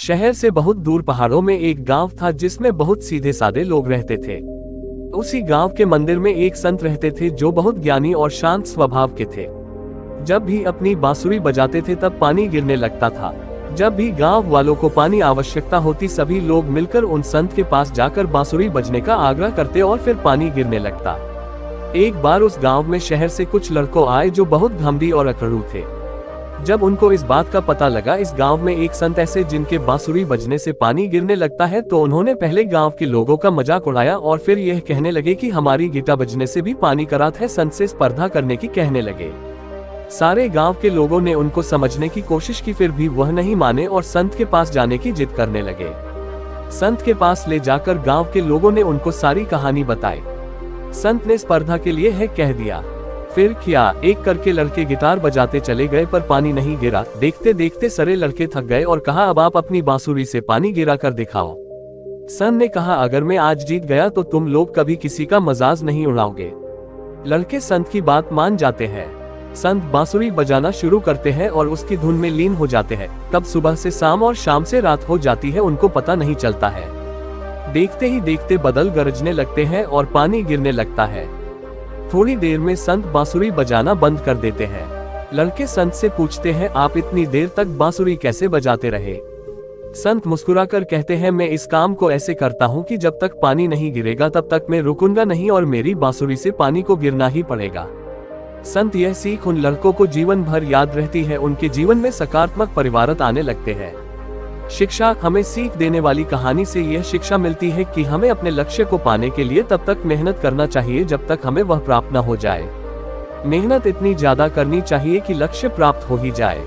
शहर से बहुत दूर पहाड़ों में एक गांव था जिसमें बहुत सीधे सादे लोग रहते थे। उसी गांव के मंदिर में एक संत रहते थे जो बहुत ज्ञानी और शांत स्वभाव के थे। जब भी अपनी बांसुरी बजाते थे तब पानी गिरने लगता था। जब भी गांव वालों को पानी आवश्यकता होती सभी लोग मिलकर उन संत के पास जाकर बांसुरी बजने का आग्रह करते और फिर पानी गिरने लगता। एक बार उस गांव में शहर से कुछ लड़कों आए जो बहुत घमंडी और अकड़ू थे। जब उनको इस बात का पता लगा इस गांव में एक संत ऐसे जिनके बांसुरी बजने से पानी गिरने लगता है, तो उन्होंने पहले गांव के लोगों का मजाक उड़ाया और फिर यह कहने लगे कि हमारी गिटार बजने से भी पानी करात है, संत से स्पर्धा करने की कहने लगे। सारे गांव के लोगों ने उनको समझने की कोशिश की, फिर भी वह नहीं माने और संत के पास जाने की जिद करने लगे। संत के पास ले जाकर गांव के लोगों ने उनको सारी कहानी बताई। संत ने स्पर्धा के लिए है कह दिया। फिर क्या, एक करके लड़के गिटार बजाते चले गए पर पानी नहीं गिरा। देखते देखते सारे लड़के थक गए और कहा अब आप अपनी बांसुरी से पानी गिरा कर दिखाओ। संत ने कहा अगर मैं आज जीत गया तो तुम लोग कभी किसी का मजाक नहीं उड़ाओगे। लड़के संत की बात मान जाते हैं। संत बांसुरी बजाना शुरू करते हैं और उसकी धुन में लीन हो जाते हैं। कब सुबह से शाम और शाम से रात हो जाती है उनको पता नहीं चलता है। देखते ही देखते बादल गरजने लगते हैं और पानी गिरने लगता है। थोड़ी देर में संत बांसुरी बजाना बंद कर देते हैं। लड़के संत से पूछते हैं आप इतनी देर तक बांसुरी कैसे बजाते रहे। संत मुस्कुराकर कहते हैं मैं इस काम को ऐसे करता हूँ कि जब तक पानी नहीं गिरेगा तब तक मैं रुकूंगा नहीं और मेरी बांसुरी से पानी को गिरना ही पड़ेगा। संत यह सीख उन लड़कों को जीवन भर याद रहती है। उनके जीवन में सकारात्मक परिवर्तन आने लगते हैं। शिक्षा हमें सीख देने वाली कहानी से यह शिक्षा मिलती है कि हमें अपने लक्ष्य को पाने के लिए तब तक मेहनत करना चाहिए जब तक हमें वह प्राप्त न हो जाए। मेहनत इतनी ज्यादा करनी चाहिए कि लक्ष्य प्राप्त हो ही जाए।